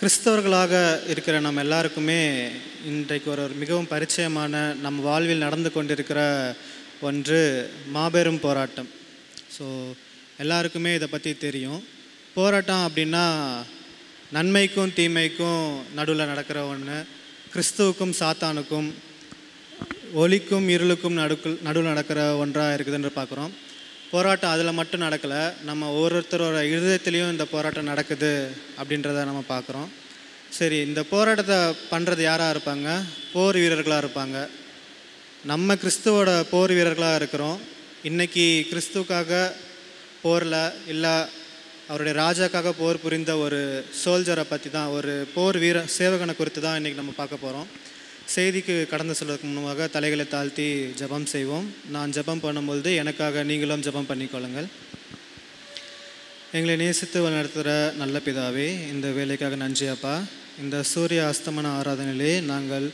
கிறிஸ்தவர்களாக இருக்கிற நம்ம எல்லாருக்குமே இன்றைக்கு ஒரு மிகவும் பரிச்சயமான நம் வாழ்வில் நடந்து கொண்டிருக்கிற ஒன்று மாபெரும் போராட்டம். ஸோ எல்லாருக்குமே இதை பற்றி தெரியும். போராட்டம் அப்படின்னா நன்மைக்கும் தீமைக்கும் நடுவில் நடக்கிற ஒன்று, கிறிஸ்துவுக்கும் சாத்தானுக்கும், ஒளிக்கும் இருளுக்கும் நடுவில் நடக்கிற ஒன்றாக இருக்குதுன்னு பார்க்குறோம். போராட்டம் அதில் மட்டும் நடக்கலை, நம்ம ஒவ்வொருத்தரோட இருதயத்துலேயும் இந்த போராட்டம் நடக்குது அப்படின்றத நம்ம பார்க்குறோம். சரி, இந்த போராட்டத்தை பண்ணுறது யாராக இருப்பாங்க? போர் வீரர்களாக இருப்பாங்க. நம்ம கிறிஸ்துவோட போர் வீரர்களாக இருக்கிறோம். இன்றைக்கி கிறிஸ்துவுக்காக போரில் இல்லை, அவருடைய ராஜாக்காக போர் புரிந்த ஒரு சோல்ஜரை பற்றி தான், ஒரு போர் சேவகனை குறித்து தான் இன்றைக்கி நம்ம பார்க்க போகிறோம். செய்திக்கு கடந்து செல்வதற்கு முன்பாக தலைகளை தாழ்த்தி ஜெபம் செய்வோம். நான் ஜெபம் பண்ணும்பொழுது எனக்காக நீங்களும் ஜெபம் பண்ணிக்கொள்ளுங்கள். எங்களை நேசித்து வழிநடத்துகிற நல்ல பிதாவே, இந்த வேலைக்காக நன்றி அப்பா. இந்த சூரிய அஸ்தமன ஆராதனையிலே நாங்கள்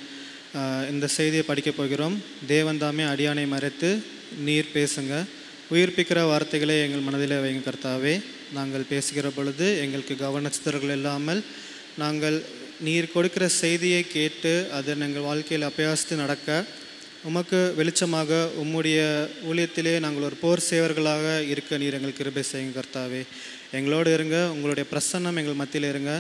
இந்த செய்தியை படிக்கப் போகிறோம். தேவன் தாமே அடியானை மறைத்து நீர் பேசுங்க. உயிர்ப்பிக்கிற வார்த்தைகளை எங்கள் மனதில் வைங்க கர்த்தாவே. நாங்கள் பேசுகிற பொழுது எங்களுக்கு கவனச்சிதறல்கள் இல்லாமல் நாங்கள் நீர் கொடுக்கிற செய்தியை கேட்டு அதை எங்கள் வாழ்க்கையில் அபியாசித்து நடக்க உமக்கு வெளிச்சமாக உம்முடைய ஊழியத்திலே நாங்கள் ஒரு போர் சேவர்களாக இருக்க நீர் எங்களுக்கு கிருபை செய்யுங்க கர்த்தாவே. எங்களோடு இருங்க, உங்களுடைய பிரசன்னம் எங்கள் மத்தியில் இருங்க.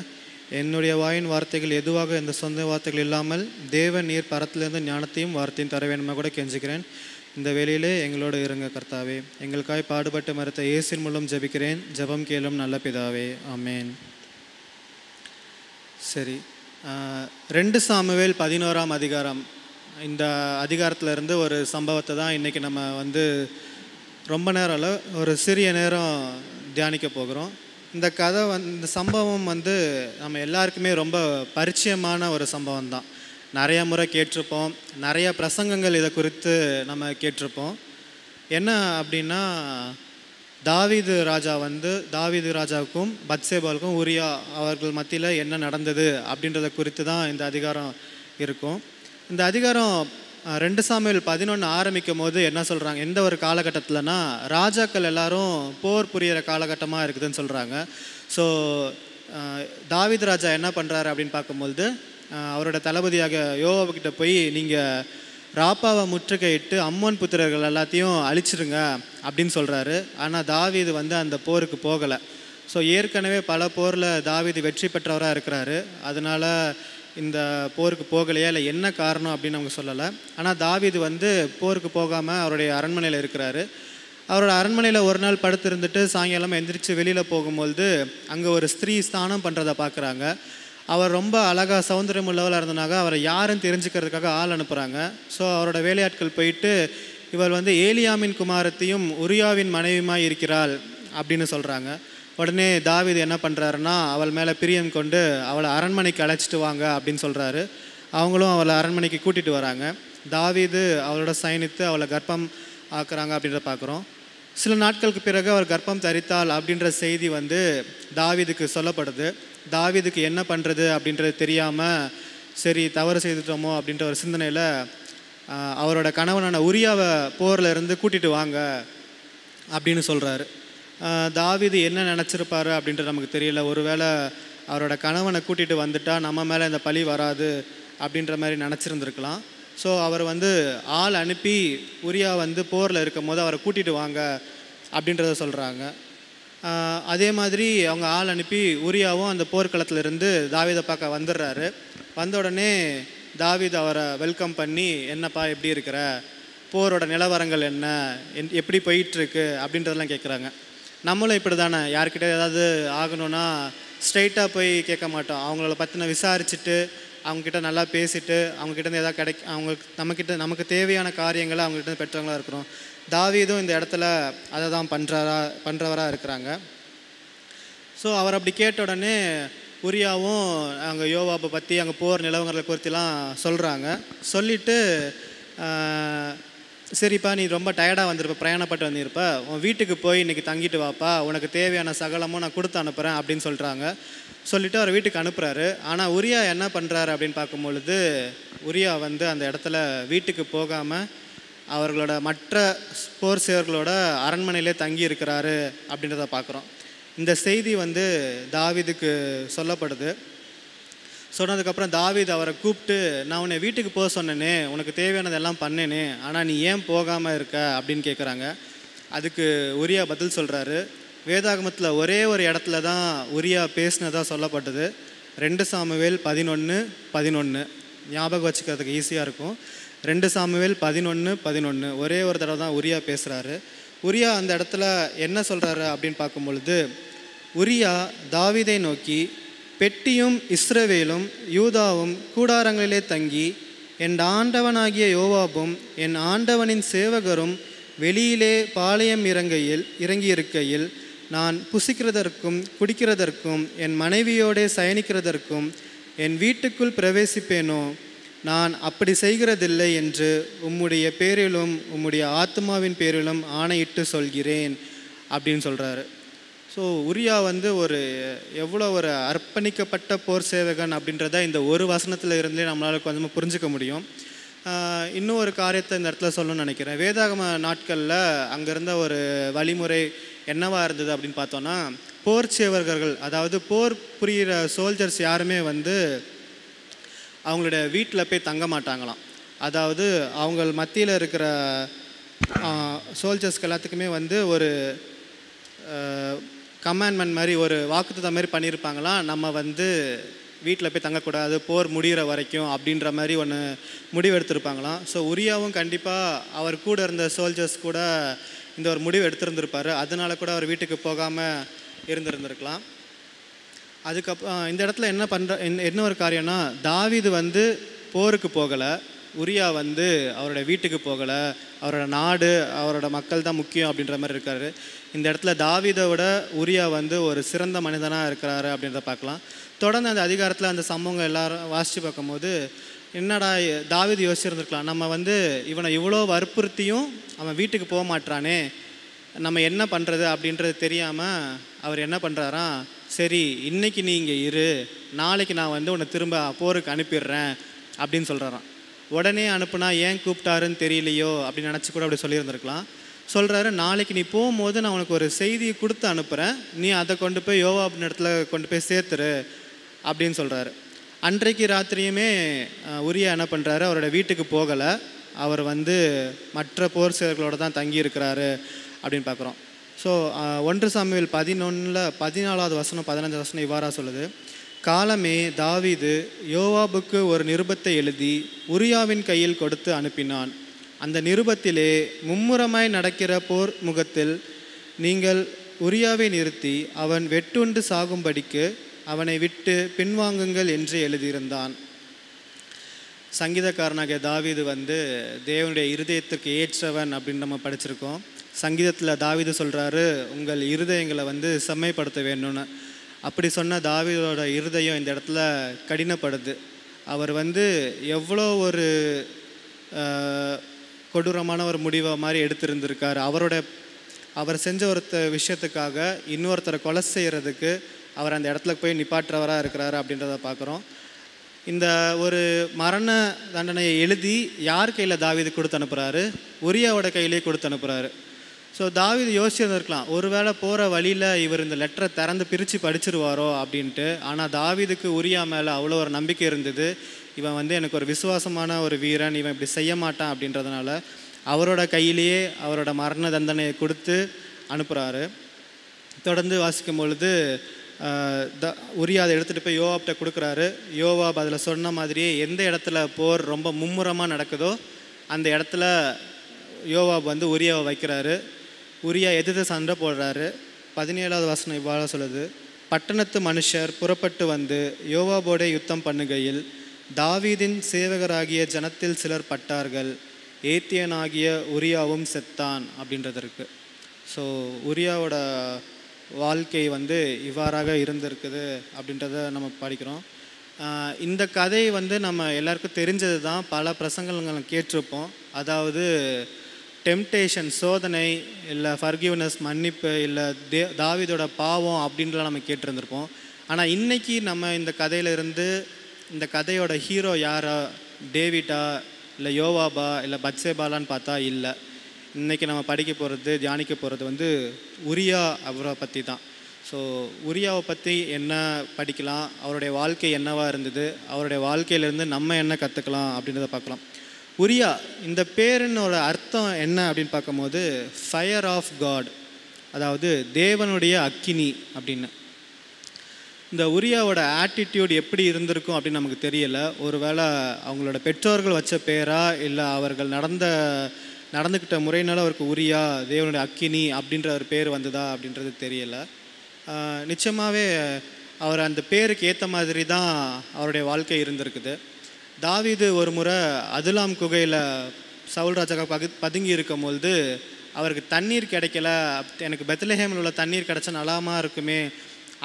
என்னுடைய வாயின் வார்த்தைகள் எதுவாக இந்த சொந்த வார்த்தைகள் இல்லாமல் தேவன் நீர் பரத்திலிருந்து ஞானத்தையும் வார்த்தையும் தர வேணுமா கூட கெஞ்சுக்கிறேன். இந்த வேளையிலே எங்களோடு இருங்க கர்த்தாவே. எங்களுக்காய் பாடுபட்டு மறுத்த இயேசுவின் மூலம் ஜெபிக்கிறேன். ஜெபம் கேளும் நல்ல பிதாவே, ஆமேன். சரி, 2 சாமுவேல் 11ஆம் அதிகாரம், இந்த அதிகாரத்திலிருந்து ஒரு சம்பவத்தை தான் இன்றைக்கி நம்ம ரொம்ப நேரம் இல்லை, ஒரு சிறிய நேரம் தியானிக்க போகிறோம். இந்த கதை இந்த சம்பவம் நம்ம எல்லாருக்குமே ரொம்ப பரிச்சயமான ஒரு சம்பவம் தான். நிறைய முறை கேட்டிருப்போம், நிறைய பிரசங்கங்கள் இதை குறித்து நம்ம கேட்டிருப்போம். என்ன அப்படின்னா, தாவீது ராஜாவுக்கும் பத்சேபாவுக்கும் உரியா அவர்கள் மத்தியில் என்ன நடந்தது அப்படின்றத குறித்து தான் இந்த அதிகாரம் இருக்கும். இந்த அதிகாரம் 2 சாமுவேல் 11 ஆரம்பிக்கும் போது என்ன சொல்கிறாங்க, எந்த ஒரு காலகட்டத்தில்னா ராஜாக்கள் எல்லாரும் போர் புரிகிற காலகட்டமாக இருக்குதுன்னு சொல்கிறாங்க. ஸோ தாவீது ராஜா என்ன பண்ணுறாரு அப்படின்னு பார்க்கும்பொழுது, அவரோட தளபதியாக யோவாபுக்கிட்ட போய் நீங்கள் ராப்பாவை முற்றுகையிட்டு அம்மோன் புத்திரர்கள் எல்லாத்தையும் அழிச்சிருங்க அப்படின்னு சொல்கிறாரு. ஆனால் தாவீது அந்த போருக்கு போகலை. ஸோ ஏற்கனவே பல போரில் தாவீது வெற்றி பெற்றவராக இருக்கிறாரு. அதனால் இந்த போருக்கு போகலையா இல்லை என்ன காரணம் அப்படின்னு அவங்க சொல்லலை. ஆனால் தாவீது போருக்கு போகாமல் அவருடைய அரண்மனையில் இருக்கிறாரு. அவரோட அரண்மனையில் ஒரு நாள் படுத்திருந்துட்டு சாயங்காலம் எந்திரிச்சு வெளியில் போகும்பொழுது அங்கே ஒரு ஸ்திரீ ஸ்நானம் பண்ணுறதை பார்க்குறாங்க. அவர் ரொம்ப அழகாக சௌந்தரியம் உள்ளவளாக இருந்தனாக அவரை யாருன்னு தெரிஞ்சுக்கிறதுக்காக ஆள் அனுப்புகிறாங்க. ஸோ அவரோட வேலையாட்கள் போயிட்டு இவர் ஏலியாமின் குமாரத்தையும் உரியாவின் மனைவியுமாய் இருக்கிறாள் அப்படின்னு சொல்கிறாங்க. உடனே தாவீது என்ன பண்ணுறாருன்னா, அவள் மேலே பிரியம் கொண்டு அவளை அரண்மனைக்கு அழைச்சிட்டு வாங்க அப்படின்னு சொல்கிறாரு. அவங்களும் அவளை அரண்மனைக்கு கூட்டிகிட்டு வராங்க. தாவீது அவளோட சயனித்து அவளை கர்ப்பம் ஆக்குறாங்க அப்படின்றத பார்க்குறோம். சில நாட்களுக்கு பிறகு அவர் கர்ப்பம் தரித்தாள் அப்படின்ற செய்தி தாவீதுக்கு சொல்லப்படுது. தாவீதுக்கு என்ன பண்ணுறது அப்படின்றது தெரியாமல், சரி தவறு செய்துட்டோமோ அப்படின்ற ஒரு சிந்தனையில் அவரோட கணவனான உரியாவை போரில் இருந்து கூட்டிகிட்டு வாங்க அப்படின்னு சொல்கிறாரு. தாவீது என்ன நினச்சிருப்பாரு அப்படின்றது நமக்கு தெரியல. ஒருவேளை அவரோட கணவனை கூட்டிகிட்டு வந்துட்டால் நம்ம மேலே இந்த பழி வராது அப்படின்ற மாதிரி நினச்சிருந்துருக்கலாம். ஸோ அவர் ஆள் அனுப்பி உரியா போரில் இருக்கும் போது அவரை கூட்டிகிட்டு வாங்க அப்படின்றத சொல்கிறாங்க. அதே மாதிரி அவங்க ஆள் அனுப்பி உரியாவும் அந்த போர்க்களத்திலிருந்து தாவீதை பார்க்க வந்துடுறாரு. வந்த உடனே தாவீது அவரை வெல்கம் பண்ணி, என்னப்பா எப்படி இருக்கிற, போரோட நிலவரங்கள் என்ன, எப்படி போயிட்டுருக்கு அப்படின்றதெல்லாம் கேட்குறாங்க. நம்மளும் இப்படி தானே, யார்கிட்ட ஏதாவது ஆகணும்னா ஸ்ட்ரைட்டாக போய் கேட்க மாட்டோம். அவங்கள பற்றின விசாரிச்சுட்டு அவங்கக்கிட்ட நல்லா பேசிட்டு அவங்கக்கிட்ட ஏதாவது நமக்கு தேவையான காரியங்களை அவங்ககிட்ட பெற்றவங்களாக இருக்கிறோம். தாவீதும் இந்த இடத்துல அதை தான் பண்ணுறவராக இருக்கிறாங்க. ஸோ அவர் அப்படி கேட்ட உடனே உரியாவும் அங்கே யோவாபை பற்றி அங்கே போர் நிலவரங்களை குறித்துலாம் சொல்கிறாங்க. சொல்லிவிட்டு, சரிப்பா நீ ரொம்ப டயர்டாக வந்திருப்ப, பிரயாணப்பட்டு வந்திருப்ப, உன் வீட்டுக்கு போய் இன்றைக்கி தங்கிட்டு வாப்பா, உனக்கு தேவையான சகலமும் நான் கொடுத்து அனுப்புகிறேன் அப்படின்னு சொல்கிறாங்க. சொல்லிவிட்டு அவர் வீட்டுக்கு அனுப்புகிறாரு. ஆனால் உரியா என்ன பண்ணுறாரு அப்படின்னு பார்க்கும்பொழுது, உரியா அந்த இடத்துல வீட்டுக்கு போகாமல் அவர்களோட மற்ற போர் சேவர்களோட அரண்மனையிலே தங்கி இருக்கிறாரு அப்படின்றத பார்க்குறோம். இந்த செய்தி தாவீதுக்கு சொல்லப்படுது. சொன்னதுக்கப்புறம் தாவீது அவரை கூப்பிட்டு, நான் உன்னை வீட்டுக்கு போக சொன்னேனே, உனக்கு தேவையானதெல்லாம் பண்ணேனே, ஆனால் நீ ஏன் போகாமல் இருக்க அப்படின்னு கேட்குறாங்க. அதுக்கு உரியா பதில் சொல்கிறாரு. வேதாகமத்தில் ஒரே ஒரு இடத்துல தான் உரியா பேசினதாக சொல்லப்பட்டது. 2 சாமுவேல் 11:11. ஞாபகம் வச்சுக்கிறதுக்கு ஈஸியாக இருக்கும். 2 சாமுவேல் 11:11. ஒரே ஒரு தடவை தான் உரியா பேசுகிறாரு. உரியா அந்த இடத்துல என்ன சொல்கிறாரு அப்படின்னு பார்க்கும் பொழுது, உரியா தாவீதை நோக்கி, பெட்டியும் இஸ்ரவேலும் யூதாவும் கூடாரங்களிலே தங்கி என் ஆண்டவனாகிய யோவாபும் என் ஆண்டவனின் சேவகரும் வெளியிலே பாளையம் இறங்கியிருக்கையில் நான் புசிக்கிறதற்கும் குடிக்கிறதற்கும் என் மனைவியோடே சயனிக்கிறதற்கும் என் வீட்டுக்குள் பிரவேசிப்பேனோ? நான் அப்படி செய்கிறதில்லை என்று உம்முடைய பேரிலும் உம்முடைய ஆத்மாவின் பேரிலும் ஆணையிட்டு சொல்கிறேன் அப்படின்னு சொல்கிறாரு. ஸோ உரியா வந்து எவ்வளோ ஒரு அர்ப்பணிக்கப்பட்ட போர் சேவகன் அப்படின்றத இந்த ஒரு வசனத்தில் இருந்தே நம்மளால் கொஞ்சமாக புரிஞ்சிக்க முடியும். இன்னும் ஒரு காரியத்தை இந்த இடத்துல சொல்லணும்னு நினைக்கிறேன். வேதாகம நாட்களில் அங்கே இருந்த ஒரு வழிமுறை என்னவாக இருந்தது அப்படின்னு பார்த்தோன்னா, போர் சேவகர்கள், அதாவது போர் புரிகிற சோல்ஜர்ஸ் யாருமே வந்து அவங்களுடைய வீட்டில் போய் தங்க மாட்டாங்களாம். அதாவது அவங்க மத்தியில் இருக்கிற சோல்ஜர்ஸ்க்கு எல்லாத்துக்குமே வந்து ஒரு கமாண்ட்மெண்ட் மாதிரி, ஒரு வாக்குத்தத்தம் மாதிரி பண்ணியிருப்பாங்களாம். நம்ம வந்து வீட்டில் போய் தங்கக்கூடாது போர் முடிகிற வரைக்கும் அப்படின்ற மாதிரி ஒன்று முடிவு எடுத்திருப்பாங்களாம். ஸோ உரியாவும் கண்டிப்பாக அவர் கூட இருந்த சோல்ஜர்ஸ் கூட இந்த ஒரு முடிவு எடுத்திருந்திருப்பார். அதனால கூட அவர் வீட்டுக்கு போகாமல் இருந்திருந்திருக்கலாம். அதுக்கப்புறம் இந்த இடத்துல என்ன ஒரு காரியம்னா, தாவீது வந்து போருக்கு போகலை, உரியா வந்து அவரோட வீட்டுக்கு போகலை, அவரோட நாடு அவரோட மக்கள் தான் முக்கியம் அப்படின்ற மாதிரி இருக்கார். இந்த இடத்துல தாவீதை விட உரியா வந்து ஒரு சிறந்த மனிதனாக இருக்கிறாரு அப்படின்றத பார்க்கலாம். தொடர்ந்து அந்த அதிகாரத்தில் அந்த சம்பவங்கள் எல்லாரும் வாசித்து பார்க்கும்போது, என்னடா தாவீது யோசிச்சிருந்துருக்கலாம், நம்ம வந்து இவனை இவ்வளோ வற்புறுத்தியும் அவன் வீட்டுக்கு போக மாட்டானே, நம்ம என்ன பண்ணுறது அப்படின்றது தெரியாமல் அவர் என்ன பண்ணுறாராம், சரி இன்றைக்கி நீ இங்கே இரு, நாளைக்கு நான் வந்து உன்னை திரும்ப போருக்கு அனுப்பிடுறேன் அப்படின்னு சொல்கிறாராம். உடனே அனுப்புனா ஏன் கூப்பிட்டாருன்னு தெரியலையோ அப்படின்னு நினச்சி கூட அப்படி சொல்லியிருந்திருக்கலாம். சொல்கிறாரு, நாளைக்கு நீ போகும்போது நான் உனக்கு ஒரு செய்தியை கொடுத்து அனுப்புகிறேன், நீ அதை கொண்டு போய் யோவாபின் இடத்துல கொண்டு போய் சேர்த்துரு அப்படின்னு சொல்கிறாரு. அன்றைக்கு ராத்திரியுமே உரியா என்ன பண்ணுறாரு, அவரோட வீட்டுக்கு போகலை, அவர் வந்து மற்ற போர் சேவர்களோடு தான் தங்கியிருக்கிறாரு அப்படின்னு பார்க்குறோம். ஸோ 1 சாமுவேல் 11:14 வசனம் 15 வசனம் இவ்வாறாக சொல்லுது, காலமே தாவீது யோவாபுக்கு ஒரு நிருபத்தை எழுதி உரியாவின் கையில் கொடுத்து அனுப்பினான். அந்த நிருபத்திலே மும்முரமாய் நடக்கிற போர் முகத்தில் நீங்கள் உரியாவை நிறுத்தி அவன் வெட்டுண்டு சாகும்படிக்கு அவனை விட்டு பின்வாங்குங்கள் என்று எழுதியிருந்தான். சங்கீதக்காரனாகிய தாவீது வந்து தேவனுடைய இருதயத்துக்கு ஏற்றவன் அப்படின்னு நம்ம படிச்சிருக்கோம். சங்கீதத்தில் தாவீது சொல்கிறாரு, உங்கள் இருதயங்களை வந்து செம்மைப்படுத்த வேணும்னு. அப்படி சொன்ன தாவீதோட இருதயம் இந்த இடத்துல கடினப்படுது. அவர் வந்து எவ்வளோ ஒரு கொடூரமான ஒரு முடிவை மாதிரி எடுத்திருந்திருக்கார். அவர் செஞ்ச விஷயத்துக்காக இன்னொருத்தரை கொலை செய்கிறதுக்கு அவர் அந்த இடத்துல போய் நிப்பாற்றவராக இருக்கிறாரு அப்படின்றத பார்க்குறோம். இந்த ஒரு மரண தண்டனையை எழுதி யார் கையில் தாவீது கொடுத்து அனுப்புகிறாரு, உரியாவோட கையிலே கொடுத்து அனுப்புகிறாரு. ஸோ தாவீது யோசிச்சிருந்துருக்கலாம், ஒருவேளை போகிற வழியில் இவர் இந்த லெட்டரை திறந்து பிரித்து படிச்சிருவாரோ அப்படின்ட்டு. ஆனால் தாவீதுக்கு உரியா மேலே அவ்வளோ ஒரு நம்பிக்கை இருந்தது, இவன் வந்து எனக்கு ஒரு விசுவாசமான ஒரு வீரன், இவன் இப்படி செய்ய மாட்டான் அப்படின்றதுனால அவரோட கையிலேயே அவரோட மரண தண்டனையை கொடுத்து அனுப்புகிறாரு. தொடர்ந்து வாசிக்கும் பொழுது உரியா அதை எடுத்துகிட்டு போய் யோவாப்கிட்ட கொடுக்குறாரு. யோவாப் அதில் சொன்ன மாதிரியே எந்த இடத்துல போர் ரொம்ப மும்முரமாக நடக்குதோ அந்த இடத்துல யோவாப் வந்து உரியாவை வைக்கிறாரு. உரியா எதிர்த்து சண்டை போடுறாரு. 17வது வசனம் இவ்வாறு சொல்லுது, பட்டணத்து மனுஷர் புறப்பட்டு வந்து யோவாபோட யுத்தம் பண்ணுகையில் தாவீதின் சேவகராகிய ஜனத்தில் சிலர் பட்டார்கள், ஏத்தியனாகிய உரியாவும் செத்தான் அப்படின்றதற்கு. ஸோ உரியாவோட வாழ்க்கை வந்து இவ்வாறாக இருந்திருக்குது அப்படின்றத நம்ம படிக்கிறோம். இந்த கதை வந்து நம்ம எல்லாருக்கும் தெரிஞ்சது தான், பல பிரசங்கங்கள் கேட்டிருப்போம். அதாவது டெம்டேஷன், சோதனை, இல்லை ஃபர்கிவ்னஸ், மன்னிப்பு, இல்லை தாவீதோட பாவம் அப்படின்லாம் நம்ம கேட்டிருந்திருப்போம். ஆனால் இன்றைக்கி நம்ம இந்த கதையிலிருந்து இந்த கதையோட ஹீரோ யாரா, டேவிட்டா இல்லை யோவாபா இல்லை பத்சேபாலான்னு பார்த்தா இல்லை. இன்றைக்கி நம்ம படிக்க போகிறது, தியானிக்க போகிறது வந்து உரியா அவரை பற்றி தான். ஸோ உரியாவை பற்றி என்ன படிக்கலாம், அவருடைய வாழ்க்கை என்னவாக இருந்தது, அவருடைய வாழ்க்கையிலேருந்து நம்ம என்ன கற்றுக்கலாம் அப்படின்றத பார்க்கலாம். உரியா இந்த பேரினோட அர்த்தம் என்ன அப்படின்னு பார்க்கும்போது ஃபயர் ஆஃப் காட், அதாவது தேவனுடைய அக்கினி அப்படின்னு. இந்த உரியாவோட ஆட்டிடியூட் எப்படி இருந்திருக்கும் அப்படின்னு நமக்கு தெரியலை. ஒருவேளை அவங்களோட பெற்றோர்கள் வச்ச பேரா, இல்லை அவர்கள் நடந்துக்கிட்ட முறையினால அவருக்கு உரியா தேவனுடைய அக்கினி அப்படின்ற ஒரு பேர் வந்ததா அப்படின்றது தெரியலை. நிச்சயமாகவே அவர் அந்த பேருக்கு ஏற்ற மாதிரி தான் அவருடைய வாழ்க்கை இருந்திருக்குது. தாவீது ஒரு முறை அதுலாம் குகையில் சவுல் ராஜாக்காக பதுங்கி இருக்கும்பொழுது அவருக்கு தண்ணீர் கிடைக்கல, எனக்கு பெத்லஹேமில் உள்ள தண்ணீர் கிடச்சா நலமாக இருக்குமே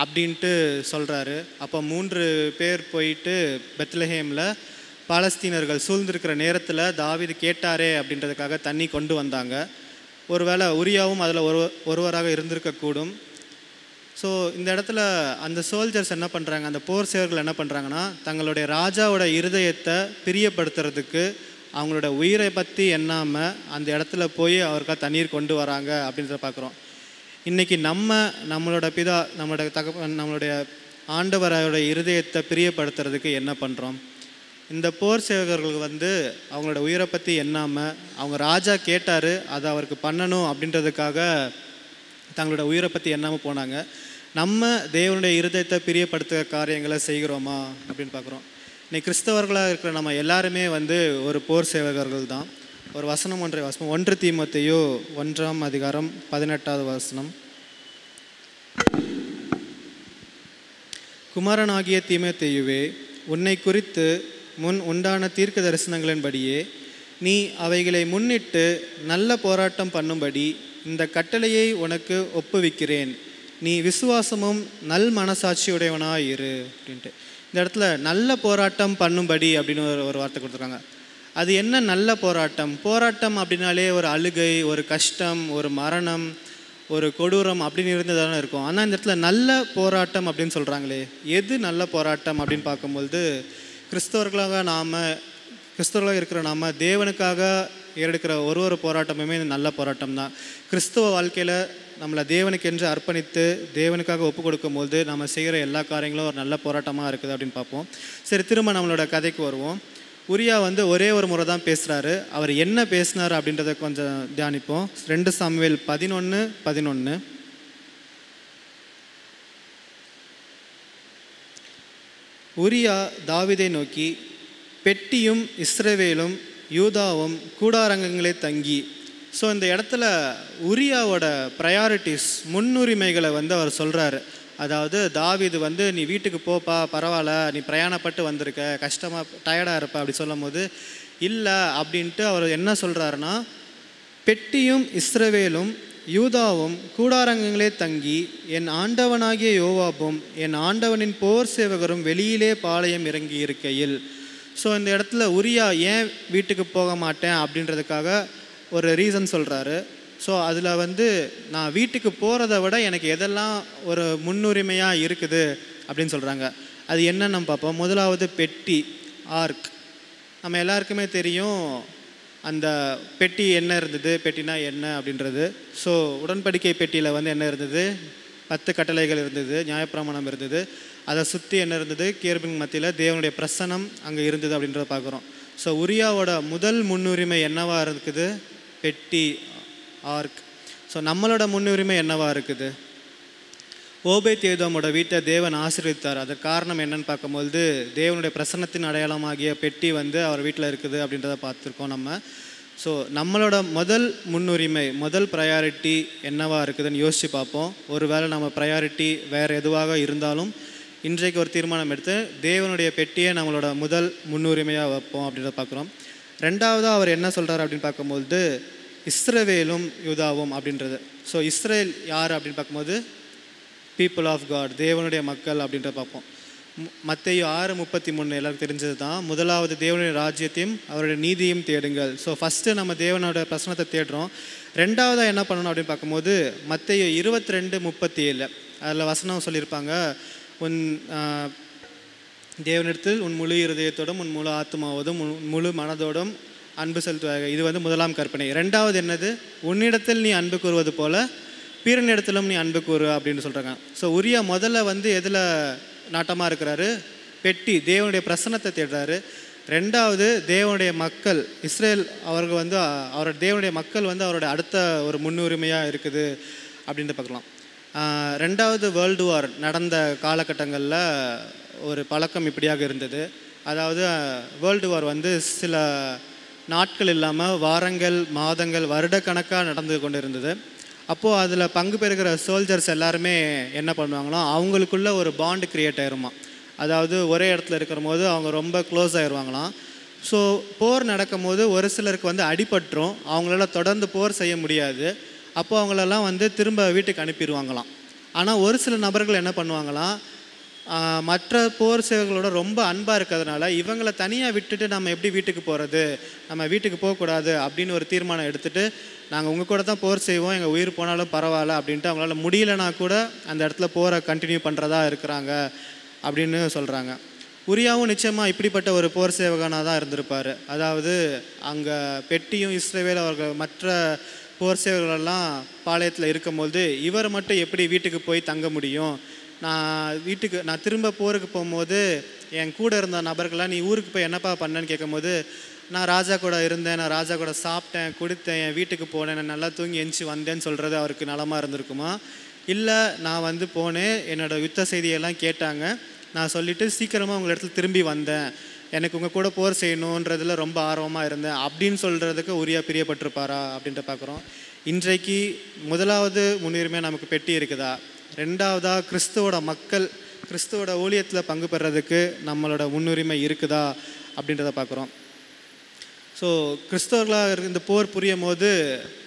அப்படின்ட்டு சொல்கிறாரு. அப்போ 3 பேர் போயிட்டு பெத்லஹேமில் பாலஸ்தீனர்கள் சூழ்ந்திருக்கிற நேரத்தில் தாவீது கேட்டாரே அப்படின்றதுக்காக தண்ணி கொண்டு வந்தாங்க. ஒருவேளை உரியாவும் அதில் ஒருவராக இருந்திருக்கக்கூடும். ஸோ இந்த இடத்துல அந்த சோல்ஜர்ஸ் என்ன பண்ணுறாங்க, அந்த போர் சேவர்கள் என்ன பண்ணுறாங்கன்னா, தங்களுடைய ராஜாவோட இருதயத்தை பிரியப்படுத்துறதுக்கு அவங்களோட உயிரை பற்றி எண்ணாமல் அந்த இடத்துல போய் அவருக்காக தண்ணீர் கொண்டு வராங்க அப்படின்றத பார்க்குறோம். இன்றைக்கி நம்மளுடைய ஆண்டவரோட இருதயத்தை பிரியப்படுத்துறதுக்கு என்ன பண்ணுறோம்? இந்த போர் சேவகர்கள் அவங்களோட உயிரை பற்றி எண்ணாமல், அவங்க ராஜா கேட்டார் அதை அவருக்கு பண்ணணும் அப்படின்றதுக்காக தங்களோட உயிரை பற்றி எண்ணாமல் போனாங்க. நம்ம தேவனுடைய இருதயத்தை பிரியப்படுத்துகிற காரியங்களை செய்கிறோமா அப்படின்னு பார்க்குறோம். இன்னைக்கு கிறிஸ்தவர்களாக இருக்கிற நம்ம எல்லாருமே ஒரு போர் சேவகர்கள் தான். ஒரு வசனம் ஒன்றை வாசனம், 1 தீமோத்தேயு 1ஆம் அதிகாரம் 18வது வசனம். குமாரனாகிய தீமோத்தேயுவே, உன்னை குறித்து முன் உண்டான தீர்க்க தரிசனங்களின்படியே நீ அவைகளை முன்னிட்டு நல்ல போராட்டம் பண்ணும்படி இந்த கட்டளையை உனக்கு ஒப்புவிக்கிறேன். நீ விசுவாசமும் நல் மனசாட்சியுடையவனாக இரு அப்படின்ட்டு. இந்த இடத்துல நல்ல போராட்டம் பண்ணும்படி அப்படின்னு ஒரு வார்த்தை கொடுத்துருக்காங்க. அது என்ன நல்ல போராட்டம்? போராட்டம் அப்படின்னாலே ஒரு அழுகை, ஒரு கஷ்டம், ஒரு மரணம், ஒரு கொடூரம் அப்படின்னு இருந்ததானே இருக்கும். ஆனால் இந்த இடத்துல நல்ல போராட்டம் அப்படின்னு சொல்கிறாங்களே, எது நல்ல போராட்டம் அப்படின்னு பார்க்கும்பொழுது கிறிஸ்தவர்களாக இருக்கிற நாம் தேவனுக்காக எடுக்கிற ஒரு போராட்டமுமே நல்ல போராட்டம் தான். கிறிஸ்தவ வாழ்க்கையில் நம்மளை தேவனுக்கென்று அர்ப்பணித்து தேவனுக்காக ஒப்பு கொடுக்கும்போது நம்ம செய்கிற எல்லா காரியங்களும் ஒரு நல்ல போராட்டமாக இருக்குது அப்படின்னு பார்ப்போம். சரி, திரும்ப நம்மளோட கதைக்கு வருவோம். உரியா ஒரே ஒரு முறை தான் பேசுகிறாரு. அவர் என்ன பேசினார் அப்படின்றத கொஞ்சம் தியானிப்போம். 2 சாமுவேல் 11:11. உரியா தாவீதை நோக்கி, பெட்டியும் இஸ்ரவேலும் யூதாவும் கூடாரங்களே தங்கி. ஸோ இந்த இடத்துல உரியாவோட ப்ரையாரிட்டிஸ், முன்னுரிமைகளை அவர் சொல்கிறாரு. அதாவது தாவீது நீ வீட்டுக்கு போப்பா, பரவாயில்ல, நீ பிரயாணப்பட்டு வந்திருக்க, கஷ்டமாக டயர்டாக இருப்ப அப்படி சொல்லும் போது இல்லை அப்படின்ட்டு அவர் என்ன சொல்கிறாருன்னா, பெட்டியும் இஸ்ரவேலும் யூதாவும் கூடாரங்களே தங்கி என் ஆண்டவனாகிய யோவாபும் என் ஆண்டவனின் போர் சேவகரும் வெளியிலே பாளையம் இறங்கி இருக்கையில். ஸோ இந்த இடத்துல உரியா ஏன் வீட்டுக்கு போக மாட்டேன் அப்படின்றதுக்காக ஒரு ரீசன் சொல்கிறாரு. ஸோ அதில் நான் வீட்டுக்கு போகிறத விட எனக்கு எதெல்லாம் ஒரு முன்னுரிமையாக இருக்குது அப்படின்னு சொல்கிறாங்க. அது என்னன்னு நம்ம பார்ப்போம். முதலாவது பெட்டி, ஆர்க். நம்ம எல்லாருக்குமே தெரியும் அந்த பெட்டி என்ன இருந்தது, பெட்டினா என்ன அப்படின்றது. ஸோ உடன்படிக்கை பெட்டியில் என்ன இருந்தது, 10 கட்டளைகள் இருந்தது, நியாயப்பிரமாணம் இருந்தது. அதை சுற்றி என்ன இருந்தது, கேருபீன் மத்தியில் தேவனுடைய பிரசன்னம் அங்கே இருந்தது அப்படின்றத பார்க்குறோம். ஸோ உரியாவோட முதல் முன்னுரிமை என்னவாக இருக்குது, பெட்டி, ஆர்க். ஸோ நம்மளோட முன்னுரிமை என்னவாக இருக்குது? ஓபேத்-ஏதோமோட வீட்டை தேவன் ஆசீர்வதித்தார். அதுக்கு காரணம் என்னன்னு பார்க்கும்போது தேவனுடைய பிரசன்னத்தின் அடையாளமாகிய பெட்டி அவர் வீட்டில் இருக்குது அப்படின்றத பார்த்துருக்கோம் நம்ம. ஸோ நம்மளோட முதல் முன்னுரிமை, முதல் ப்ரையாரிட்டி என்னவாக இருக்குதுன்னு யோசித்து பார்ப்போம். ஒருவேளை நம்ம ப்ரையாரிட்டி வேறு எதுவாக இருந்தாலும் இன்றைக்கு ஒரு தீர்மானம் எடுத்து தேவனுடைய பெட்டியை நம்மளோட முதல் முன்னுரிமையாக வைப்போம் அப்படின்றத பார்க்குறோம். ரெண்டாவதாக அவர் என்ன சொல்கிறார் அப்படின்னு பார்க்கும்போது இஸ்ரவேலும் யூதாவும் அப்படின்றது. ஸோ இஸ்ரேல் யார் அப்படின்னு பார்க்கும்போது பீப்புள் ஆஃப் காட், தேவனுடைய மக்கள் அப்படின்றத பார்ப்போம். மத்தேயு 6:33 எல்லாருக்கும் தெரிஞ்சது தான். முதலாவது தேவனுடைய ராஜ்யத்தையும் அவருடைய நீதியும் தேடுங்கள். ஸோ ஃபஸ்ட்டு நம்ம தேவனோட பிரசனத்தை தேடுறோம். ரெண்டாவதாக என்ன பண்ணணும் அப்படின்னு பார்க்கும்போது மத்தேயு 22:37 அதில் வசனம் சொல்லியிருப்பாங்க, உன் தேவனிடத்தில் உன் முழு இருதயத்தோடும் உன் முழு ஆத்மாவோடும் உன் முழு மனதோடும் அன்பு செலுத்துவாங்க. இது முதலாம் கற்பனை. ரெண்டாவது என்னது, உன்னிடத்தில் நீ அன்பு கூறுவது போல பிறனிடத்திலும் நீ அன்பு கூறு அப்படின்னு சொல்கிறாங்க. ஸோ உரியா முதல்ல வந்து எதில் நாட்டமாக இருக்கிறாரு? பெட்டி, தேவனுடைய பிரசன்னத்தை தேடுறாரு. ரெண்டாவது தேவனுடைய மக்கள் இஸ்ரேல் அவர்கள் வந்து அவரோட தேவனுடைய மக்கள் வந்து அவரோட அடுத்த ஒரு முன்னுரிமையாக இருக்குது அப்படின்ட்டு பார்க்கலாம். ரெண்டாவது வேர்ல்டு வார் நடந்த காலகட்டங்களில் ஒரு பழக்கம் இப்படியாக இருந்தது. அதாவது வேர்ல்டு வார் வந்து சில நாட்கள் இல்லாமல் வாரங்கள், மாதங்கள், வருடக்கணக்காக நடந்து கொண்டு இருந்தது. அப்போது அதில் பங்கு பெறுகிற சோல்ஜர்ஸ் எல்லாருமே என்ன பண்ணுவாங்களோ அவங்களுக்குள்ள ஒரு பாண்டு க்ரியேட் ஆயிருமா. அதாவது ஒரே இடத்துல இருக்கிற போது அவங்க ரொம்ப க்ளோஸ் ஆயிடுவாங்களாம். ஸோ போர் நடக்கும் போது ஒரு சிலருக்கு வந்து அடிபட்டுரும், அவங்களால தொடர்ந்து போர் செய்ய முடியாது. அப்போது அவங்களெல்லாம் வந்து திரும்ப வீட்டுக்கு அனுப்பிடுவாங்களாம். ஆனால் ஒரு சில நபர்கள் என்ன பண்ணுவாங்களாம், மற்ற போர் சேவர்களோட ரொம்ப அன்பாக இருக்கிறதுனால இவங்களை தனியாக விட்டுட்டு நம்ம எப்படி வீட்டுக்கு போகிறது, நம்ம வீட்டுக்கு போகக்கூடாது அப்படின்னு ஒரு தீர்மானம் எடுத்துகிட்டு நாங்கள் உங்கள் கூட தான் போர் செய்வோம், எங்கள் உயிர் போனாலும் பரவாயில்ல அப்படின்ட்டு அவங்களால முடியலைன்னா கூட அந்த இடத்துல போரை கண்டினியூ பண்ணுறதா இருக்கிறாங்க அப்படின்னு சொல்கிறாங்க. உரியாவும் நிச்சயமாக இப்படிப்பட்ட ஒரு போர் சேவகனாக தான் இருந்திருப்பார். அதாவது அங்கே பெட்டியும் இஸ்ரவேல் அவர்கள் மற்ற போர் சேவர்களெல்லாம் பாளையத்தில் இருக்கும்போது இவர் மட்டும் எப்படி வீட்டுக்கு போய் தங்க முடியும், நான் திரும்ப போருக்கு போகும்போது என் கூட இருந்த நபர்களாக நீ ஊருக்கு போய் என்னப்பா பண்ணேன்னு கேட்கும்போது நான் ராஜா கூட இருந்தேன், நான் ராஜா கூட சாப்பிட்டேன், குடித்தேன், என் வீட்டுக்கு போனேன், நான் நல்லா தூங்கி எந்திச்சு வந்தேன்னு சொல்கிறது அவருக்கு நலமாக இருந்திருக்குமா? இல்லை நான் வந்து போனேன், என்னோடய யுத்த செய்தியெல்லாம் கேட்டாங்க, நான் சொல்லிவிட்டு சீக்கிரமாக உங்கள் இடத்துல திரும்பி வந்தேன், எனக்கு உங்கள் கூட போர் செய்யணுன்றதில் ரொம்ப ஆர்வமாக இருந்தேன் அப்படின்னு சொல்கிறதுக்கு உரியா பிரியப்பட்டிருப்பாரா அப்படின்ட்டு பார்க்குறோம். இன்றைக்கு முதலாவது முன்னுரிமை நமக்கு பெட்டி இருக்குதா? ரெண்டாவதாக கிறிஸ்துவோட மக்கள் கிறிஸ்துவோட ஊழியத்தில் பங்கு பெறதுக்கு நம்மளோட முன்னுரிமை இருக்குதா அப்படின்றத பார்க்குறோம். ஸோ கிறிஸ்தவர்களாக இந்த போர் புரியும் போது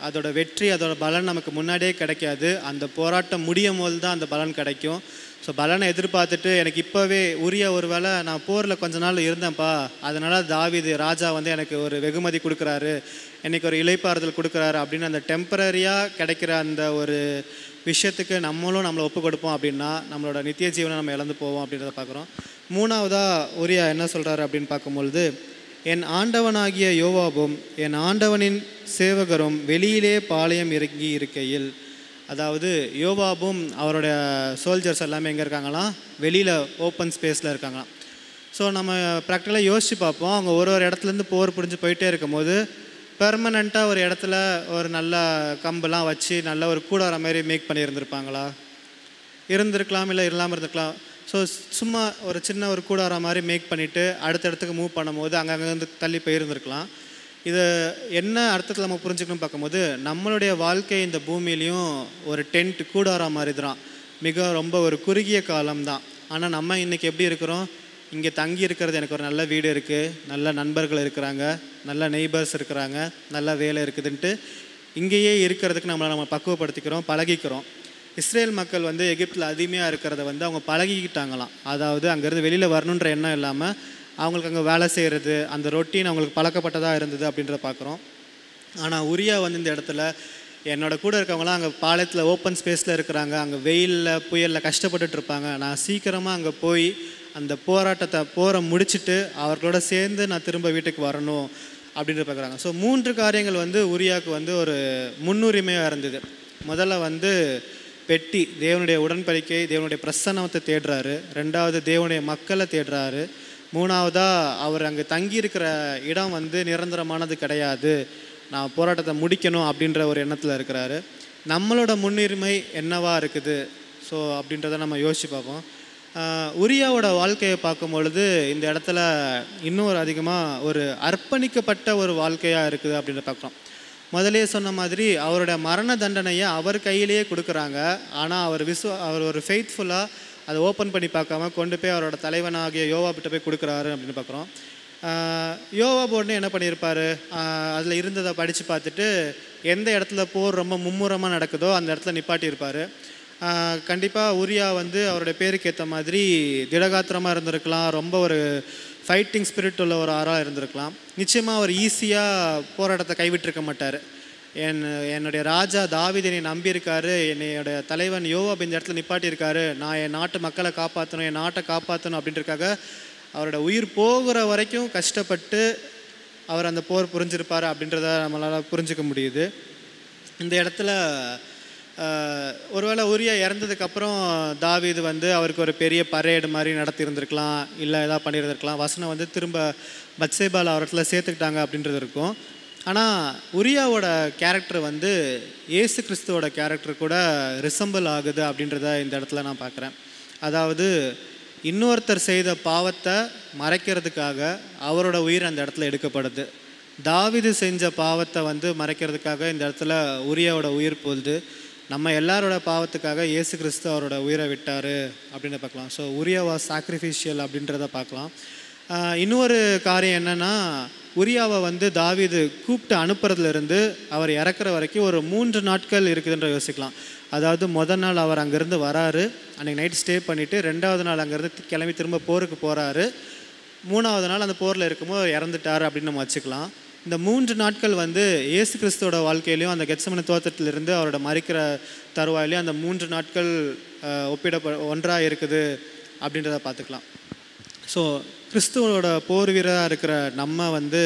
அதோட வெற்றி, அதோட பலன் நமக்கு முன்னாடியே கிடைக்காது. அந்த போராட்டம் முடியும் போது தான் அந்த பலன் கிடைக்கும். ஸோ பலனை எதிர்பார்த்துட்டு எனக்கு இப்போவே உரிய ஒரு வேளை நான் போரில் கொஞ்ச நாள் இருந்தேன்ப்பா, அதனால் தாவீது ராஜா வந்து எனக்கு ஒரு வெகுமதி கொடுக்குறாரு, எனக்கு ஒரு இளைப்பாறுதல் கொடுக்குறாரு அப்படின்னு அந்த டெம்பரரியாக கிடைக்கிற அந்த ஒரு விஷயத்துக்கு நம்மளை ஒப்பு கொடுப்போம் அப்படின்னா நம்மளோட நித்திய ஜீவனை நம்ம இழந்து போவோம் அப்படின்றத பார்க்குறோம். மூணாவதாக உரியா என்ன சொல்கிறாரு அப்படின்னு பார்க்கும்பொழுது, என் ஆண்டவனாகிய யோவாபும் என் ஆண்டவனின் சேவகரும் வெளியிலே பாளையம் இறங்கி இருக்கையில், அதாவது யோவாபும் அவருடைய சோல்ஜர்ஸ் எல்லாமே எங்கே இருக்காங்களாம்? வெளியில் ஓப்பன் ஸ்பேஸில் இருக்காங்களாம். ஸோ நம்ம ப்ராக்டிக்கலாக யோசித்து பார்ப்போம், அவங்க ஒரு இடத்துலேருந்து போர் புரிஞ்சு போயிட்டே இருக்கும்போது பெர்மனண்ட்டாக ஒரு இடத்துல ஒரு நல்ல கம்பெலாம் வச்சு நல்ல ஒரு கூடார மாதிரி மேக் பண்ணியிருந்திருப்பாங்களா? இருந்திருக்கலாம், இல்லை இல்லாமல் இருந்திருக்கலாம். ஸோ சும்மா ஒரு சின்ன ஒரு கூடார மாதிரி மேக் பண்ணிவிட்டு அடுத்த இடத்துக்கு மூவ் பண்ணும்போது அங்கங்கே தள்ளி போயிருந்துருக்கலாம். இது என்ன அர்த்தத்தில் நம்ம புரிஞ்சுக்கணும்னு பார்க்கும்போது நம்மளுடைய வாழ்க்கை இந்த பூமியிலையும் ஒரு டென்ட் கூடார மாதிரி தான், மிக ரொம்ப ஒரு குறுகிய காலம்தான். ஆனால் நம்ம இன்றைக்கி எப்படி இருக்கிறோம்? இங்கே தங்கி இருக்கிறது, எனக்கு ஒரு நல்ல வீடு இருக்குது, நல்ல நண்பர்கள் இருக்கிறாங்க, நல்ல நெய்பர்ஸ் இருக்கிறாங்க, நல்ல வேலை இருக்குதுன்ட்டு இங்கேயே இருக்கிறதுக்கு நம்ம பக்குவப்படுத்திக்கிறோம், பழகிக்கிறோம். இஸ்ரேல் மக்கள் வந்து எகிப்தில் அடிமையாக இருக்கிறத வந்து அவங்க பழகிக்கிட்டாங்களாம். அதாவது அங்கேருந்து வெளியில் வரணுன்ற எண்ணம் இல்லாமல் அவங்களுக்கு அங்கே வேலை செய்கிறது, அந்த ரொட்டீன் அவங்களுக்கு பழக்கப்பட்டதாக இருந்தது அப்படின்றத பார்க்குறோம். ஆனால் உரியா வந்து இந்த இடத்துல என்னோட கூட இருக்கவங்களாம் அங்கே பாளையத்தில் ஓப்பன் ஸ்பேஸில் இருக்கிறாங்க, அங்கே வெயிலில் புயலில் கஷ்டப்பட்டுட்ருப்பாங்க, நான் சீக்கிரமாக அங்கே போய் அந்த போரை முடிச்சுட்டு அவர்களோட சேர்ந்து நான் திரும்ப வீட்டுக்கு வரணும் அப்படின்ட்டு பார்க்குறாங்க. ஸோ 3 காரியங்கள் வந்து உரியாவுக்கு வந்து ஒரு முன்னுரிமையாக இருந்தது. முதல்ல வந்து பெட்டி, தேவனுடைய உடன்படிக்கை, தேவனுடைய பிரசன்னத்தை தேடுறாரு. ரெண்டாவது தேவனுடைய மக்களை தேடுறாரு. மூணாவதாக அவர் அங்கே தங்கியிருக்கிற இடம் வந்து நிரந்தரமானது கிடையாது, நான் போராட்டத்தை முடிக்கணும் அப்படின்ற ஒரு எண்ணத்தில் இருக்கிறாரு. நம்மளோட முன்னுரிமை என்னவா இருக்குது? ஸோ அப்படின்றத நம்ம யோசித்து பார்ப்போம். உரியாவோட வாழ்க்கையை பார்க்கும் பொழுது இந்த இடத்துல இன்னும் அதிகமாக ஒரு அர்ப்பணிக்கப்பட்ட ஒரு வாழ்க்கையாக இருக்குது அப்படின்னு பார்க்குறோம். முதலே சொன்ன மாதிரி அவரோட மரண தண்டனையை அவர் கையிலேயே கொடுக்குறாங்க. ஆனால் அவர் ஒரு ஃபெய்த்ஃபுல்லாக அதை ஓப்பன் பண்ணி பார்க்காம கொண்டு போய் அவரோட தலைவனாகிய யோவாபிட்ட போய் கொடுக்குறாரு அப்படின்னு பார்க்குறோம். யோவாப் உடனே என்ன பண்ணியிருப்பார்? அதில் இருந்ததை படித்து பார்த்துட்டு எந்த இடத்துல போர் ரொம்ப மும்முரமாக நடக்குதோ அந்த இடத்துல நிப்பாட்டியிருப்பார். கண்டிப்பாக உரியா வந்து அவருடைய பேருக்கு ஏற்ற மாதிரி திடகாத்திரமாக இருந்திருக்கலாம், ரொம்ப ஒரு ஃபைட்டிங் ஸ்பிரிட் உள்ள ஒரு ஆறாக இருந்திருக்கலாம். நிச்சயமாக அவர் ஈஸியாக போராட்டத்தை கைவிட்டிருக்க மாட்டார். என்னுடைய ராஜா தாவீதை நம்பியிருக்காரு, என்னுடைய தலைவன் யோவாப் இந்த இடத்துல நிப்பாட்டியிருக்காரு, நான் என் நாட்டு மக்களை காப்பாற்றணும், என் நாட்டை காப்பாற்றணும் அப்படின்றதுக்காக அவரோட உயிர் போகிற வரைக்கும் கஷ்டப்பட்டு அவர் அந்த போர் புரிஞ்சிருப்பார் அப்படின்றத நம்மளால் புரிஞ்சிக்க முடியுது. இந்த இடத்துல ஒருவேளை உரியா இறந்ததுக்கப்புறம் தாவீது வந்து அவருக்கு ஒரு பெரிய பரேடு மாதிரி நடத்தியிருந்திருக்கலாம், இல்லை ஏதாவது பண்ணியிருந்திருக்கலாம். வசனம் வந்து திரும்ப பத்சேபால அவரத்தில் சேர்த்துக்கிட்டாங்க அப்படின்றது இருக்கும். ஆனால் உரியாவோட கேரக்டர் வந்து இயேசு கிறிஸ்துவோட கேரக்டர் கூட ரிசம்பிள் ஆகுது அப்படின்றத இந்த இடத்துல நான் பார்க்குறேன். அதாவது இன்னொருத்தர் செய்த பாவத்தை மறைக்கிறதுக்காக அவரோட உயிர் அந்த இடத்துல எடுக்கப்படுது. தாவீது செஞ்ச பாவத்தை வந்து மறைக்கிறதுக்காக இந்த இடத்துல உரியாவோட உயிர் போகுது. நம்ம எல்லாரோட பாவத்துக்காக இயேசு கிறிஸ்து அவரோட உயிரை விட்டார் அப்படின்னு பார்க்கலாம். ஸோ உரியா வாஸ் சாக்ரிஃபிஷியல் அப்படின்றத பார்க்கலாம். இன்னொரு காரியம் என்னென்னா, உரியாவை வந்து தாவீது கூப்பிட்டு அனுப்புறதுலேருந்து அவர் இறக்குற வரைக்கும் ஒரு 3 நாட்கள் இருக்குதுன்ற யோசிக்கலாம். அதாவது முதல் நாள் அவர் அங்கேருந்து வராரு, அன்றைக்கி நைட் ஸ்டே பண்ணிவிட்டு 2வது நாள் அங்கேருந்து கிளம்பி திரும்ப போருக்கு போகிறாரு. 3வது நாள் அந்த போரில் இருக்கும்போது அவர் இறந்துட்டார் அப்படின்னு நம்ம வச்சுக்கலாம். இந்த 3 நாட்கள் வந்து இயேசு கிறிஸ்துவோட வாழ்க்கையிலையும் அந்த கெத்செமனே தோட்டத்திலிருந்து அவரோட மரிக்கிற தருவாயிலையும் அந்த 3 நாட்கள் ஒன்றாக இருக்குது அப்படின்றத பார்த்துக்கலாம். ஸோ கிறிஸ்துவோட போர் வீரராக இருக்கிற நம்ம வந்து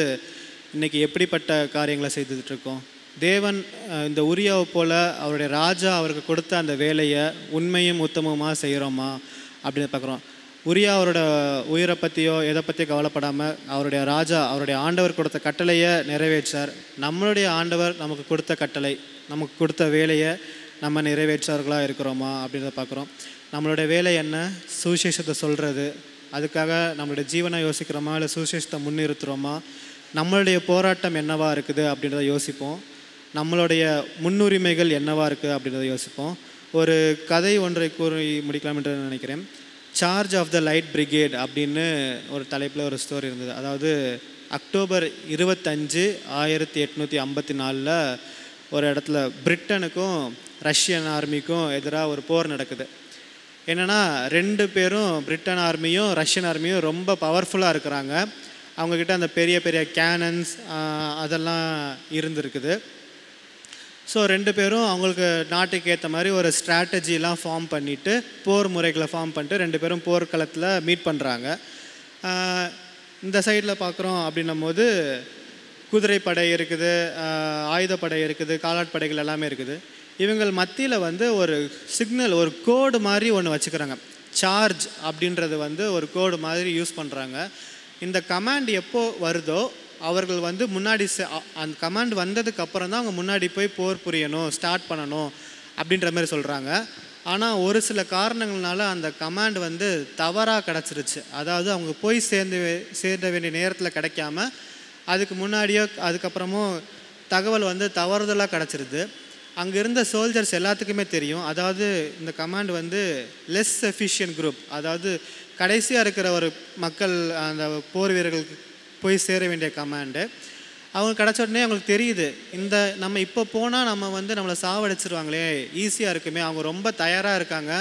இன்றைக்கி எப்படிப்பட்ட காரியங்களை செய்துட்ருக்கோம்? தேவன் இந்த உரியாவை போல் அவருடைய ராஜா அவருக்கு கொடுத்த அந்த வேலையை உண்மையும் உத்தமமாக செய்கிறோமா அப்படின்னு பார்க்குறோம். உரியா அவரோட உயிரை பற்றியோ எதை பற்றியோ கவலைப்படாமல் அவருடைய ராஜா அவருடைய ஆண்டவர் கொடுத்த கட்டளையை நிறைவேற்றார். நம்மளுடைய ஆண்டவர் நமக்கு கொடுத்த கட்டளை, நமக்கு கொடுத்த வேலையை நம்ம நிறைவேற்றார்களாக இருக்கிறோமா அப்படின்றத பார்க்குறோம். நம்மளுடைய வேலை என்ன? சுவிசேஷத்தை சொல்கிறது. அதுக்காக நம்மளுடைய ஜீவனை யோசிக்கிறோமா, இல்லை சுவிசேஷத்தை முன்னிறுத்துகிறோமா? நம்மளுடைய போராட்டம் என்னவா இருக்குது அப்படின்றத யோசிப்போம். நம்மளுடைய முன்னுரிமைகள் என்னவா இருக்குது அப்படின்றத யோசிப்போம். ஒரு கதை ஒன்றை கூறி முடிக்கலாம் என்று நினைக்கிறேன். Charge of the light brigade அப்படின்னு ஒரு தலைப்பில் ஒரு ஸ்டோரி இருந்தது. அதாவது அக்டோபர் 25, 1854 ஒரு இடத்துல பிரிட்டனுக்கும் ரஷ்யன் ஆர்மிக்கும் எதிராக ஒரு போர் நடக்குது. என்னென்னா 2 பேரும் பிரிட்டன் ஆர்மியும் ரஷ்யன் ஆர்மியும் ரொம்ப பவர்ஃபுல்லாக இருக்கிறாங்க. அவங்கக்கிட்ட அந்த பெரிய பெரிய கேனன்ஸ் அதெல்லாம் இருந்துருக்குது. ஸோ 2 பேரும் அவங்களுக்கு நாட்டுக்கு ஏற்ற மாதிரி ஒரு ஸ்ட்ராட்டஜிலாம் ஃபார்ம் பண்ணிவிட்டு, போர் முறைகளை ஃபார்ம் பண்ணிட்டு 2 பேரும் போர்க்களத்தில் மீட் பண்ணுறாங்க. இந்த சைடில் பார்க்குறோம் அப்படின்னும் போது குதிரைப்படை இருக்குது, ஆயுதப்படை இருக்குது, காலாட்படைகள் எல்லாமே இருக்குது. இவங்கள் மத்தியில் வந்து ஒரு சிக்னல், ஒரு கோடு மாதிரி ஒன்று வச்சுக்கிறாங்க. சார்ஜ் அப்படின்றது வந்து ஒரு கோடு மாதிரி யூஸ் பண்ணுறாங்க. இந்த கமாண்ட் எப்போ வருதோ அவர்கள் வந்து முன்னாடி அந்த கமாண்ட் வந்ததுக்கு அப்புறம் தான் அவங்க முன்னாடி போய் போர் புரியணும், ஸ்டார்ட் பண்ணணும் அப்படின்ற மாதிரி சொல்கிறாங்க. ஆனால் ஒரு சில காரணங்கள்னால அந்த கமாண்ட் வந்து தவறாக கிடச்சிருச்சு. அதாவது அவங்க போய் சேர்ந்த வேண்டிய நேரத்தில் கிடைக்காம அதுக்கு முன்னாடியோ அதுக்கப்புறமும் தகவல் வந்து தவறுதலாக கிடச்சிருது. அங்கே இருந்த சோல்ஜர்ஸ் எல்லாத்துக்குமே தெரியும். அதாவது இந்த கமாண்ட் வந்து லெஸ் எஃபிஷியன்ட் குரூப், அதாவது கடைசியாக இருக்கிற ஒரு மக்கள் அந்த போர் வீரர்களுக்கு போய் சேர வேண்டிய கமாண்டு அவங்க கிடச்ச உடனே அவங்களுக்கு தெரியுது, இந்த நம்ம இப்போ போனால் நம்ம வந்து நம்மளை சாவடிச்சிருவாங்களே, ஈஸியாக இருக்குமே, அவங்க ரொம்ப தயாராக இருக்காங்க,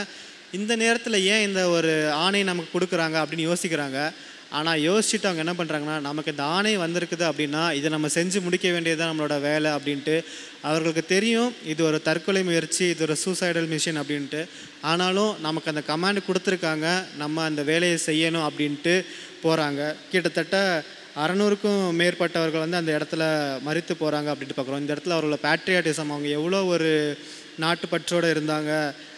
இந்த நேரத்தில் ஏன் இந்த ஒரு ஆணை நமக்கு கொடுக்குறாங்க அப்படின்னு யோசிக்கிறாங்க. ஆனால் யோசிச்சுட்டு அவங்க என்ன பண்ணுறாங்கன்னா, நமக்கு இந்த ஆணை வந்திருக்குது அப்படின்னா இதை நம்ம செஞ்சு முடிக்க வேண்டியதுதான் நம்மளோட வேலை அப்படின்ட்டு அவர்களுக்கு தெரியும். இது ஒரு தற்கொலை முயற்சி, இது ஒரு சூசைடல் மிஷன் அப்படின்ட்டு. ஆனாலும் நமக்கு அந்த கமாண்ட் கொடுத்துருக்காங்க, நம்ம அந்த வேலையை செய்யணும் அப்படின்ட்டு போகிறாங்க. கிட்டத்தட்ட 600க்கும் மேற்பட்டவர்கள் வந்து அந்த இடத்துல மரித்து போகிறாங்க அப்படின்ட்டு பார்க்குறோம். இந்த இடத்துல அவர்களோட பேட்ரியாட்டிசம், அவங்க எவ்வளோ ஒரு நாட்டுப்பற்றோடு இருந்தாங்க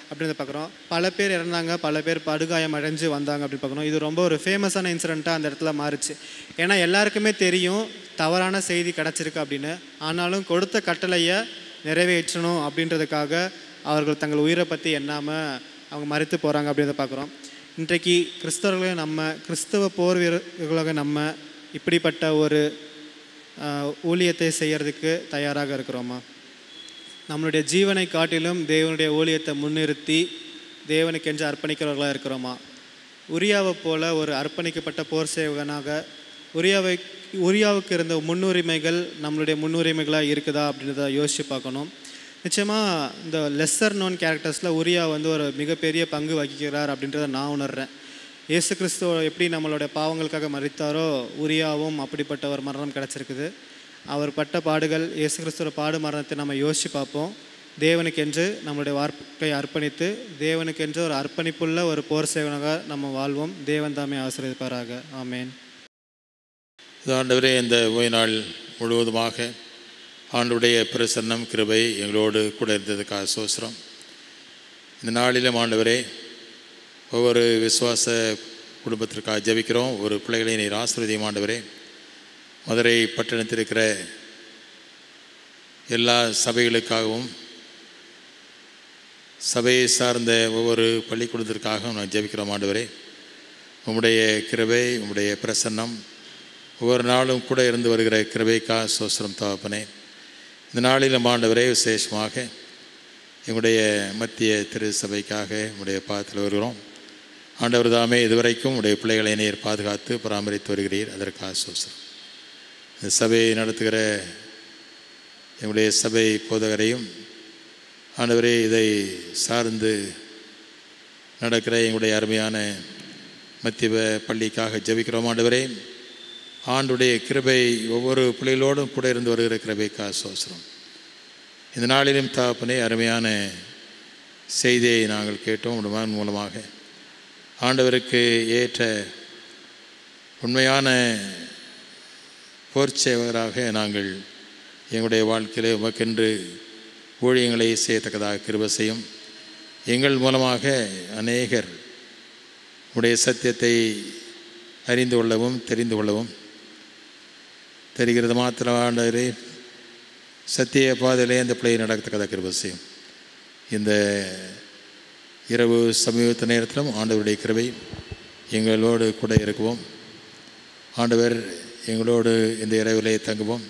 அப்படின்னு பார்க்குறோம். பல பேர் இறந்தாங்க, பல பேர் படுகாயம் அடைஞ்சு வந்தாங்க அப்படின்னு பார்க்குறோம். இது ரொம்ப ஒரு ஃபேமஸான இன்சிடெண்ட்டாக அந்த இடத்துல மாறிச்சு. ஏன்னா எல்லாருக்குமே தெரியும் தவறான செய்தி கிடச்சிருக்கு அப்படின்னு. ஆனாலும் கொடுத்த கட்டளையை நிறைவேற்றணும் அப்படின்றதுக்காக அவர்கள் தங்கள் உயிரை பற்றி எண்ணாமல் அவங்க மரித்து போகிறாங்க அப்படின்றத பார்க்குறோம். இன்றைக்கு கிறிஸ்தவர்களையும் நம்ம கிறிஸ்தவ போர் வீரர்களாக நம்ம இப்படிப்பட்ட ஒரு ஊழியத்தை செய்கிறதுக்கு தயாராக இருக்கிறோமா? நம்மளுடைய ஜீவனை காட்டிலும் தேவனுடைய ஊழியத்தை முன்னிறுத்தி தேவனுக்கென்று அர்ப்பணிக்கிறவர்களாக இருக்கிறோமா? உரியாவை போல் ஒரு அர்ப்பணிக்கப்பட்ட போர் சேவகனாக உரியாவுக்கு இருந்த முன்னுரிமைகள் நம்மளுடைய முன்னுரிமைகளாக இருக்குதா அப்படின்றத யோசித்து பார்க்கணும். நிச்சயமாக இந்த லெஸ்ஸர் நோன் கேரக்டர்ஸில் உரியா வந்து ஒரு மிகப்பெரிய பங்கு வகிக்கிறார் அப்படின்றத நான் உணர்கிறேன். இயேசு கிறிஸ்துவ எப்படி நம்மளோட பாவங்களுக்காக மரித்தாரோ உரியாவும் அப்படிப்பட்ட ஒரு மரணம் கிடச்சிருக்குது. அவர் பட்ட பாடுகள், இயேசு கிறிஸ்துவோட பாடு மரணத்தை நம்ம யோசித்து பார்ப்போம். தேவனுக்கென்று நம்மளுடைய வாழ்க்கையை அர்ப்பணித்து தேவனுக்கென்று ஒரு அர்ப்பணிப்புள்ள ஒரு போர் சேவனாக நம்ம வாழ்வோம். தேவன் தாமே ஆசீர்வதிப்பாராக. ஆமேன். ஆண்டவரே, இந்த ஓய்வு நாள் முழுவதுமாக ஆண்டுடைய பிரசன்னம் கிருபை எங்களோடு கூட இருந்ததுக்காக சோஸ்திரம். இந்த நாளிலும் ஆண்டவரே ஒவ்வொரு விசுவாச குடும்பத்திற்காக ஜெபிக்கிறோம். ஒரு பிள்ளைகளை நீர் ஆசீர்வதியும் ஆண்டவரே. மதுரை பட்டணத்தில் இருக்கிற எல்லா சபைகளுக்காகவும் சபையை சார்ந்த ஒவ்வொரு பள்ளிக்கூடத்திற்காகவும் நான் ஜெபிக்கிறோம் ஆண்டவரே. உம்முடைய கிருபை உம்முடைய பிரசன்னம் ஒவ்வொரு நாளும் கூட இருந்து வருகிற கிருபைக்காக சோஸ்திரம் தகப்பனே. இந்த நாளிலும் ஆண்டவரே விசேஷமாக எங்களுடைய மத்திய திரு சபைக்காக உடைய பாதத்தில் வருகிறோம். ஆண்டவர் தாமே இதுவரைக்கும் உடைய பிள்ளைகளை நீர் பாதுகாத்து பராமரித்து வருகிறீர். அதற்காக சோஸ்திரம். இந்த சபையை நடத்துகிற எங்களுடைய சபை போதகரையும் ஆண்டவரே இதை சார்ந்து நடக்கிற எங்களுடைய அருமையான மத்திய பள்ளிக்காக ஜெபிக்கிறோம் ஆண்டவரே. ஆண்டுடைய கிருபை ஒவ்வொரு பிள்ளைகளோடும் கூட இருந்து வருகிற கிருபைக்காக சோஸ்திரம். இந்த நாளிலும் தகப்பனே அருமையான செய்தியை நாங்கள் கேட்டோம். உடைய மூலமாக ஆண்டவருக்கு ஏற்ற உண்மையான போர்ச்சேவராக நாங்கள் எங்களுடைய வாழ்க்கையிலே உமக்கென்று ஊழியங்களை செய்யத்தக்கதாக கிருபை செய்யும். எங்கள் மூலமாக அநேகர் உடைய சத்தியத்தை அறிந்து கொள்ளவும் தெரிந்து கொள்ளவும் தெரிகிறது மாத்திரம் ஆண்டவரே சத்திய பாதையிலே அந்த பிள்ளையை நடக்கத்தக்கதாக கிருபை செய்யும். இந்த இரவு சமீபத்த நேரத்திலும் ஆண்டவருடைய கிருபை எங்களோடு கூட இருக்குவோம். ஆண்டவர் எங்களோடு இந்த இரவிலே தங்குவோம்.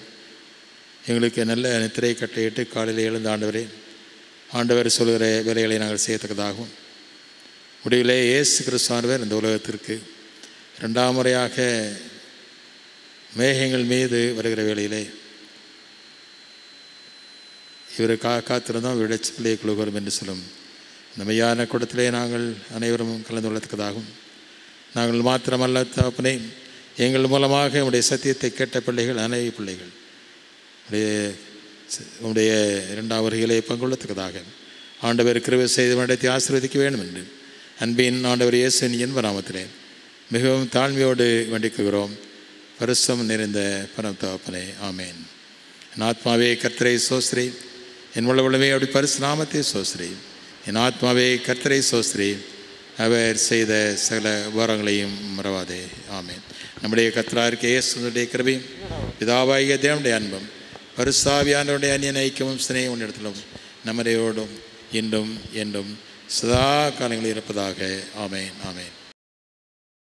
எங்களுக்கு நல்ல நித்திரை கட்டையிட்டு காலையில் எழுந்த ஆண்டவர் சொல்கிற வேலைகளை நாங்கள் செய்யத்தக்கதாகவும் முடிவிலே இயேசு கிறிஸ்துவானவர் இந்த உலகத்திற்கு 2ஆம் முறையாக மேகங்கள் மீது வருகிற வேளையிலே இவருக்காக காத்திருந்தோம். விளைச்சி பிள்ளையை குழுவரும் என்று சொல்லும் இந்த மெய்யான கூட்டத்திலே நாங்கள் அனைவரும் கலந்து கொள்ளத்தக்கதாகும். நாங்கள் மாத்திரமல்ல தகப்பனே, எங்கள் மூலமாக உடைய சத்தியத்தை கேட்ட பிள்ளைகள் அனைத்து பிள்ளைகள் உடைய 2ஆம் வருகையிலே பங்குள்ளத்தக்கதாக ஆண்டவர் கிருபை செய்து நடத்தி ஆசீர்வதிக்க வேண்டும் என்று அன்பின் ஆண்டவர் இயேசுவின் இன்ப நாமத்திலே மிகவும் தாழ்மையோடு வேண்டிக்குகிறோம். பரிசுத்தம் நிறைந்த பரம தகப்பனே, ஆமேன். என் ஆத்மாவே கர்த்தரை சோஸ்திரி, என் உள்ளமே அப்படி பரிசு நாமத்தை சோஸ்திரி. என் ஆத்மாவே கர்த்தரை சோஸ்திரி, அவர் செய்த சகல உபகாரங்களையும் மறவாதே. ஆமேன். நம்முடைய கர்த்தராகிய இயேசுவினுடைய கிருபையும் பிதாவாகிய தேவனுடைய அன்பும் பரிசுத்தாவியானவருடைய அந்நிய ஐக்கியமும் சிநேகமும் உன்னிடத்திலும் நம்மரையோடும் இன்றும் என்றும் சதா காலங்களில் இருப்பதாக. ஆமேன். ஆமேன்.